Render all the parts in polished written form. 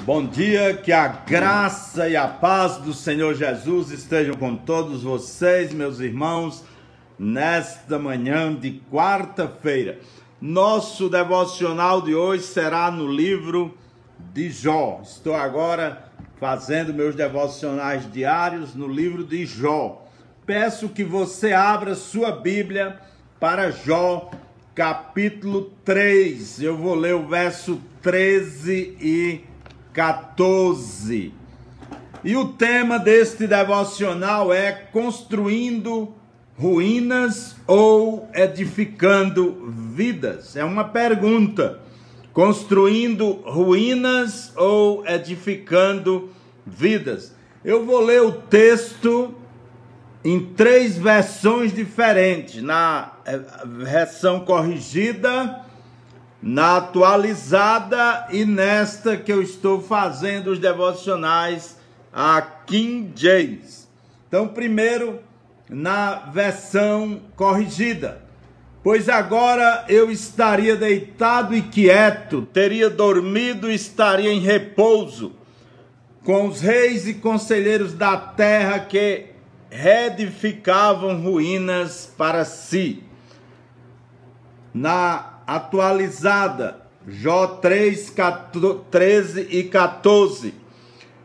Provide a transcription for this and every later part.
Bom dia, que a graça e a paz do Senhor Jesus estejam com todos vocês, meus irmãos, nesta manhã de quarta-feira. Nosso devocional de hoje será no livro de Jó. Estou agora fazendo meus devocionais diários no livro de Jó. Peço que você abra sua Bíblia para Jó, capítulo 3. Eu vou ler o verso 13 e 14. E o tema deste devocional é construindo ruínas ou edificando vidas? É uma pergunta. Construindo ruínas ou edificando vidas? Eu vou ler o texto em 3 versões diferentes, na versão corrigida, na atualizada e nesta que eu estou fazendo os devocionais, a King James. Então, primeiro, na versão corrigida. Pois agora eu estaria deitado e quieto, teria dormido e estaria em repouso, com os reis e conselheiros da terra que reedificavam ruínas para si. Na atualizada, Jó 3, 13 e 14.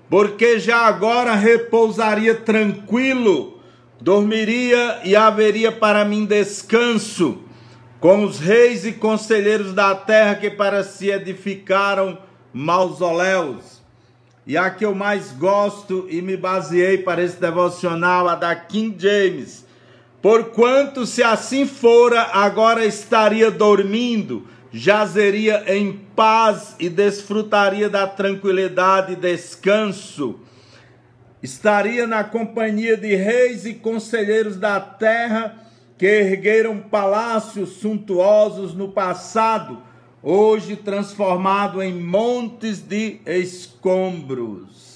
Porque já agora repousaria tranquilo, dormiria e haveria para mim descanso, com os reis e conselheiros da terra que para si edificaram mausoléus. E a que eu mais gosto e me baseei para esse devocional, a da King James. Porquanto, se assim fora, agora estaria dormindo, jazeria em paz e desfrutaria da tranquilidade e descanso. Estaria na companhia de reis e conselheiros da terra que ergueram palácios suntuosos no passado, hoje transformado em montes de escombros.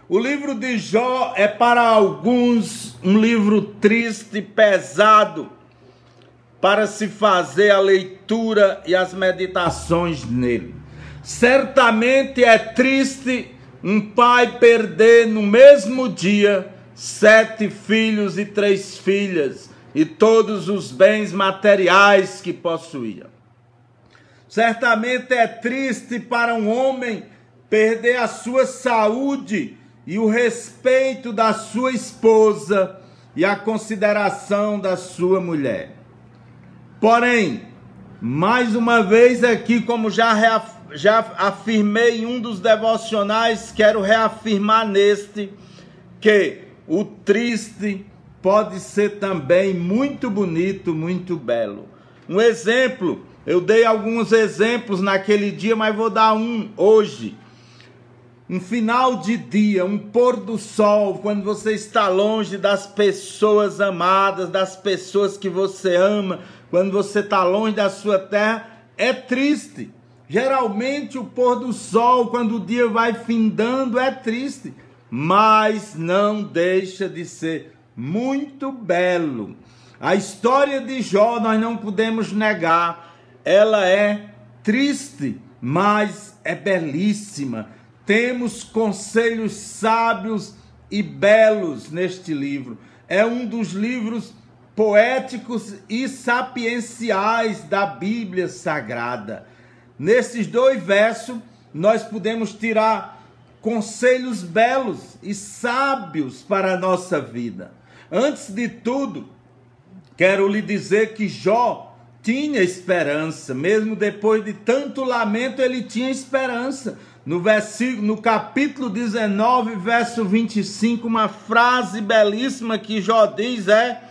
O livro de Jó é para alguns um livro triste, pesado, para se fazer a leitura e as meditações nele. Certamente é triste um pai perder no mesmo dia 7 filhos e 3 filhas e todos os bens materiais que possuía. Certamente é triste para um homem perder a sua saúde e o respeito da sua esposa e a consideração da sua mulher. Porém, mais uma vez aqui, como já afirmei em um dos devocionais, quero reafirmar neste, que o triste pode ser também muito bonito, muito belo. Um exemplo, eu dei alguns exemplos naquele dia, mas vou dar um hoje. Um final de dia, um pôr do sol, quando você está longe das pessoas amadas, das pessoas que você ama, quando você está longe da sua terra, é triste. Geralmente o pôr do sol, quando o dia vai findando, é triste, mas não deixa de ser muito belo. A história de Jó, nós não podemos negar, ela é triste, mas é belíssima. Temos conselhos sábios e belos neste livro. É um dos livros poéticos e sapienciais da Bíblia Sagrada. Nesses 2 versos, nós podemos tirar conselhos belos e sábios para a nossa vida. Antes de tudo, quero lhe dizer que Jó tinha esperança. Mesmo depois de tanto lamento, ele tinha esperança. No capítulo 19, verso 25, uma frase belíssima que Jó diz é: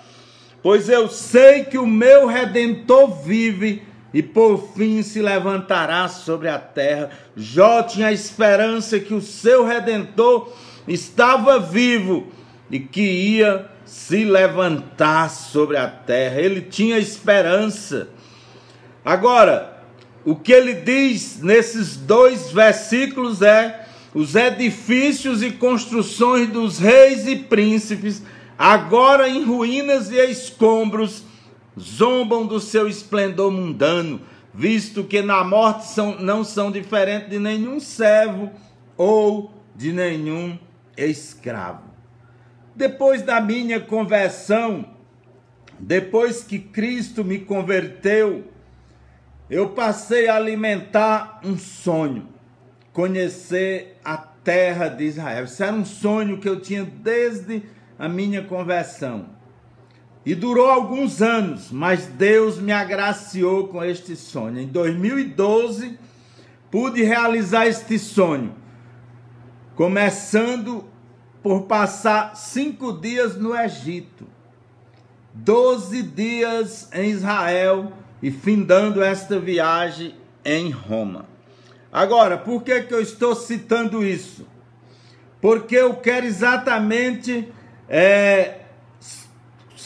pois eu sei que o meu Redentor vive e por fim se levantará sobre a terra. Jó tinha a esperança que o seu Redentor estava vivo e que ia se levantar sobre a terra. Ele tinha esperança. Agora, o que ele diz nesses 2 versículos é: os edifícios e construções dos reis e príncipes, agora em ruínas e escombros, zombam do seu esplendor mundano, visto que na morte não são diferentes de nenhum servo ou de nenhum escravo. Depois da minha conversão, depois que Cristo me converteu, eu passei a alimentar um sonho, conhecer a terra de Israel. Isso era um sonho que eu tinha desde a minha conversão. E durou alguns anos, mas Deus me agraciou com este sonho. Em 2012, pude realizar este sonho, começando por passar 5 dias no Egito, 12 dias em Israel e findando esta viagem em Roma. Agora, por que eu estou citando isso? Porque eu quero exatamente,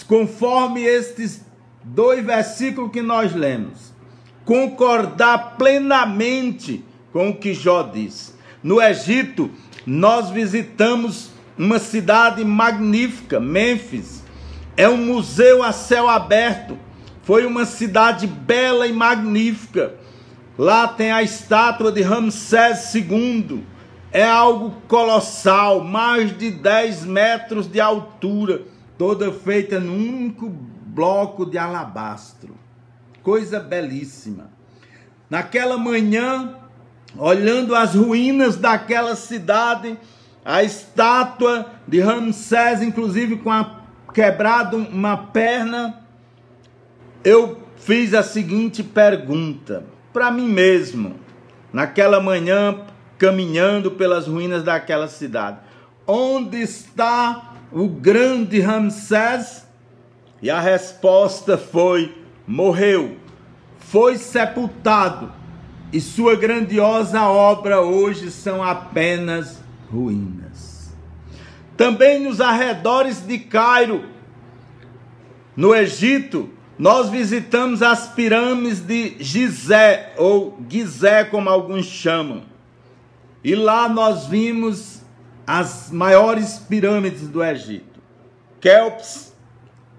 conforme estes 2 versículos que nós lemos, concordar plenamente com o que Jó disse. No Egito, nós visitamos uma cidade magnífica, Mênfis. É um museu a céu aberto. Foi uma cidade bela e magnífica. Lá tem a estátua de Ramsés II. É algo colossal, mais de 10 metros de altura, toda feita num único bloco de alabastro. Coisa belíssima. Naquela manhã, olhando as ruínas daquela cidade, a estátua de Ramsés, inclusive com quebrado uma perna, eu fiz a seguinte pergunta para mim mesmo, naquela manhã, caminhando pelas ruínas daquela cidade: onde está o grande Ramsés? E a resposta foi: morreu, foi sepultado, e sua grandiosa obra hoje são apenas ruínas. Também nos arredores de Cairo, no Egito, nós visitamos as pirâmides de Gizé, ou Gizé, como alguns chamam. E lá nós vimos as maiores pirâmides do Egito: Quéops,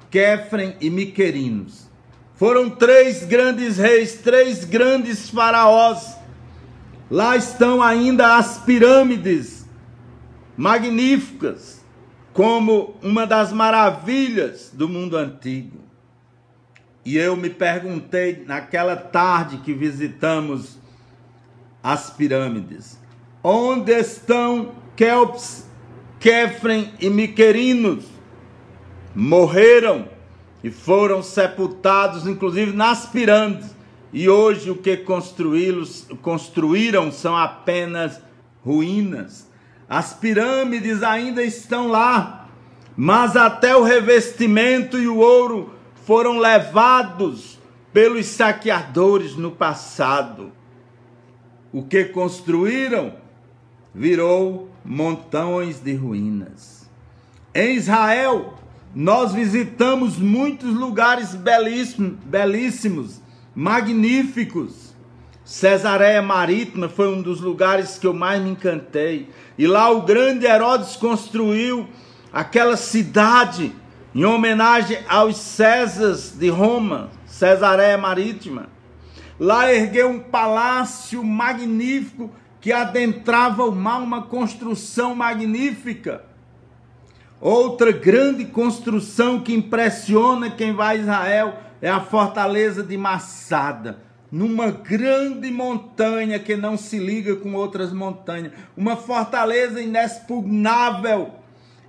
Quéfren e Miquerinos. Foram 3 grandes reis, 3 grandes faraós. Lá estão ainda as pirâmides magníficas, como uma das maravilhas do mundo antigo. E eu me perguntei naquela tarde que visitamos as pirâmides: onde estão Quéops, Quéfren e Miquerinos? Morreram e foram sepultados, inclusive nas pirâmides. E hoje o que construíram são apenas ruínas. As pirâmides ainda estão lá, mas até o revestimento e o ouro foram levados pelos saqueadores no passado. O que construíram virou montões de ruínas. Em Israel, nós visitamos muitos lugares belíssimos, magníficos. Cesareia Marítima foi um dos lugares que eu mais me encantei. E lá o grande Herodes construiu aquela cidade em homenagem aos Césares de Roma, Cesareia Marítima. Lá ergueu um palácio magnífico que adentrava o mar, uma construção magnífica. Outra grande construção que impressiona quem vai a Israel é a fortaleza de Massada, numa grande montanha que não se liga com outras montanhas, uma fortaleza inexpugnável.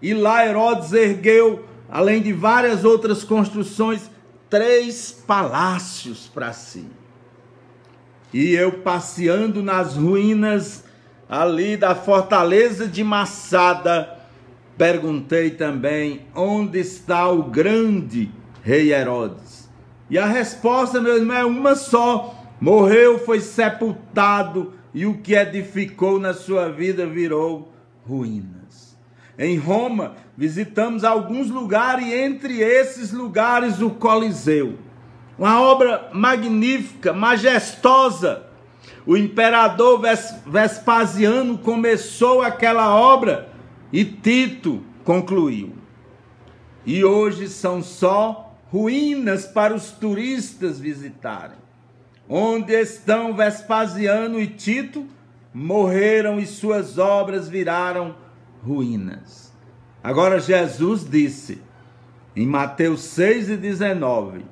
E lá Herodes ergueu, além de várias outras construções, 3 palácios para si. E eu, passeando nas ruínas ali da fortaleza de Massada, perguntei também: onde está o grande rei Herodes? E a resposta, meu irmão, é uma só: morreu, foi sepultado, e o que edificou na sua vida virou ruínas. Em Roma, visitamos alguns lugares, e entre esses lugares o Coliseu. Uma obra magnífica, majestosa. O imperador Vespasiano começou aquela obra e Tito concluiu. E hoje são só ruínas para os turistas visitarem. Onde estão Vespasiano e Tito, morreram e suas obras viraram ruínas. Agora Jesus disse, em Mateus 6:19,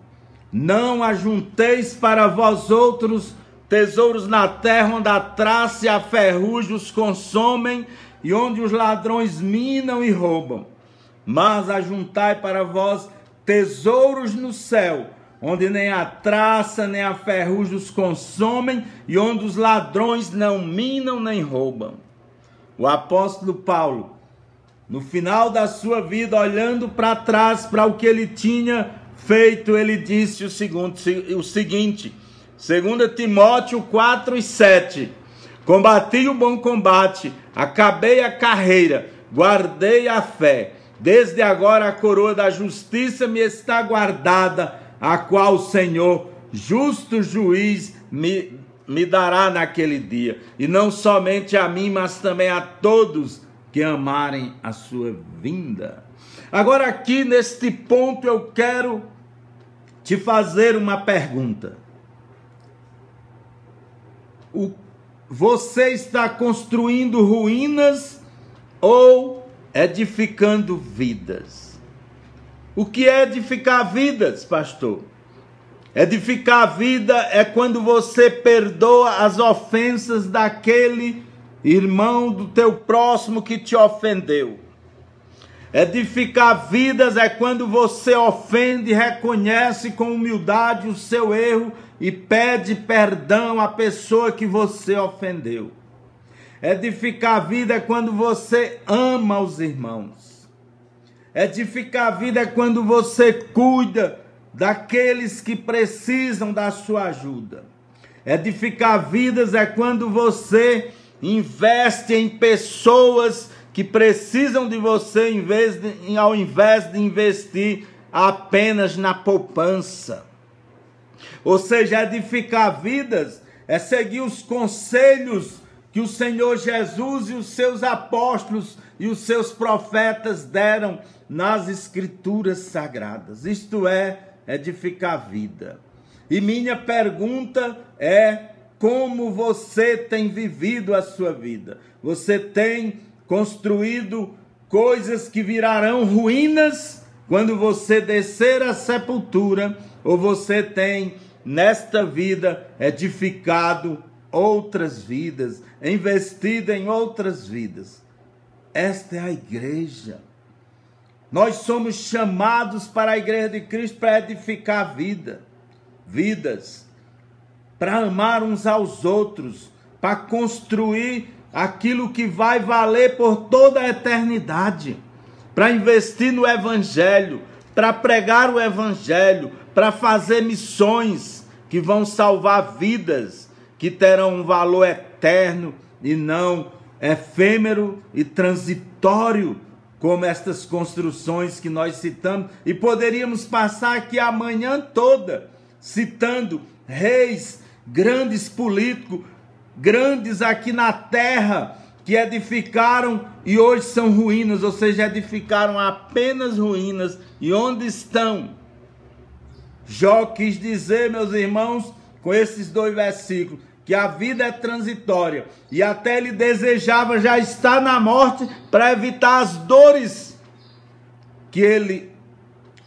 não ajunteis para vós outros tesouros na terra, onde a traça e a ferrugem os consomem, e onde os ladrões minam e roubam. Mas ajuntai para vós tesouros no céu, onde nem a traça nem a ferrugem os consomem, e onde os ladrões não minam nem roubam. O apóstolo Paulo, no final da sua vida, olhando para trás, para o que ele tinha feito, ele disse o seguinte, 2 Timóteo 4:7, combati o bom combate, acabei a carreira, guardei a fé, desde agora a coroa da justiça me está guardada, a qual o Senhor, justo juiz, me dará naquele dia, e não somente a mim, mas também a todos que amarem a sua vinda. Agora aqui neste ponto eu quero te fazer uma pergunta. Você está construindo ruínas ou edificando vidas? O que é edificar vidas, pastor? Edificar a vida é quando você perdoa as ofensas daquele irmão do teu próximo que te ofendeu. Edificar vidas é quando você ofende, reconhece com humildade o seu erro e pede perdão à pessoa que você ofendeu. Edificar a vida é quando você ama os irmãos. Edificar a vida é quando você cuida daqueles que precisam da sua ajuda. Edificar vidas é quando você investe em pessoas que precisam de você, ao invés de investir apenas na poupança. Ou seja, edificar vidas é seguir os conselhos que o Senhor Jesus e os seus apóstolos e os seus profetas deram nas Escrituras Sagradas. Isto é, edificar a vida. E minha pergunta é: como você tem vivido a sua vida? Você tem construído coisas que virarão ruínas quando você descer à sepultura, ou você tem nesta vida edificado outras vidas, investido em outras vidas? Esta é a igreja. Nós somos chamados para a igreja de Cristo para edificar vidas, para amar uns aos outros, para construir aquilo que vai valer por toda a eternidade, para investir no evangelho, para pregar o evangelho, para fazer missões que vão salvar vidas, que terão um valor eterno e não efêmero e transitório, como estas construções que nós citamos. E poderíamos passar aqui a manhã toda citando reis, grandes políticos, grandes aqui na terra, que edificaram e hoje são ruínas, ou seja, edificaram apenas ruínas. E onde estão? Jó quis dizer, meus irmãos, com esses 2 versículos, que a vida é transitória, e até ele desejava já estar na morte para evitar as dores que ele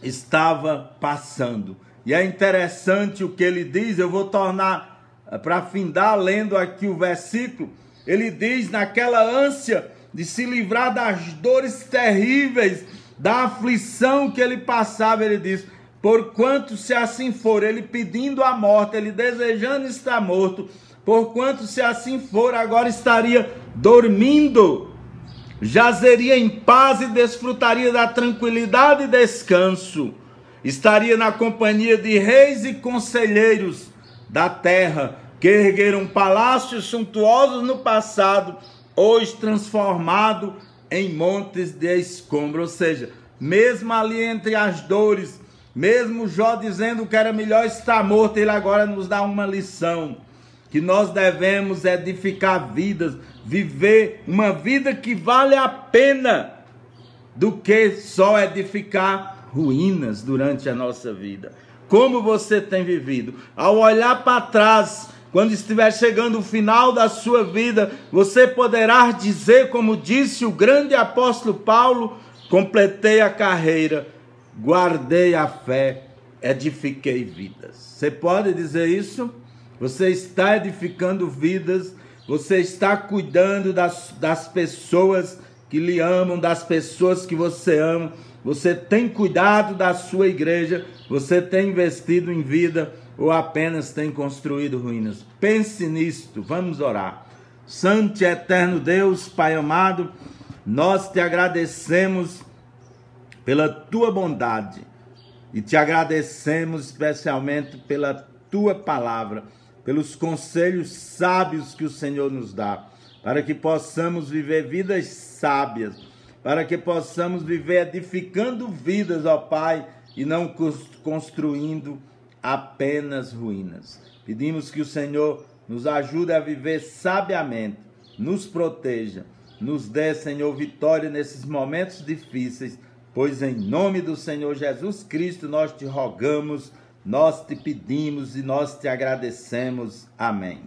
estava passando. E é interessante o que ele diz. Eu vou tornar para findar lendo aqui o versículo. Ele diz, naquela ânsia de se livrar das dores terríveis, da aflição que ele passava, ele diz: porquanto se assim for, ele pedindo a morte, ele desejando estar morto, porquanto se assim for, agora estaria dormindo, jazeria em paz e desfrutaria da tranquilidade e descanso, estaria na companhia de reis e conselheiros da terra, que ergueram palácios suntuosos no passado, hoje transformado em montes de escombro. Ou seja, mesmo ali entre as dores, mesmo Jó dizendo que era melhor estar morto, ele agora nos dá uma lição, que nós devemos edificar vidas, viver uma vida que vale a pena, do que só edificar ruínas durante a nossa vida. Como você tem vivido? Ao olhar para trás, quando estiver chegando o final da sua vida, você poderá dizer, como disse o grande apóstolo Paulo: completei a carreira, guardei a fé, edifiquei vidas. Você pode dizer isso? Você está edificando vidas, você está cuidando das pessoas que lhe amam, das pessoas que você ama, você tem cuidado da sua igreja, você tem investido em vida ou apenas tem construído ruínas? Pense nisto, vamos orar. Santo e eterno Deus, Pai amado, nós te agradecemos pela tua bondade e te agradecemos especialmente pela tua palavra, pelos conselhos sábios que o Senhor nos dá, para que possamos viver vidas sábias, para que possamos viver edificando vidas, ó Pai, e não construindo apenas ruínas. Pedimos que o Senhor nos ajude a viver sabiamente, nos proteja, nos dê, Senhor, vitória nesses momentos difíceis, pois em nome do Senhor Jesus Cristo nós te rogamos, nós te pedimos e nós te agradecemos. Amém.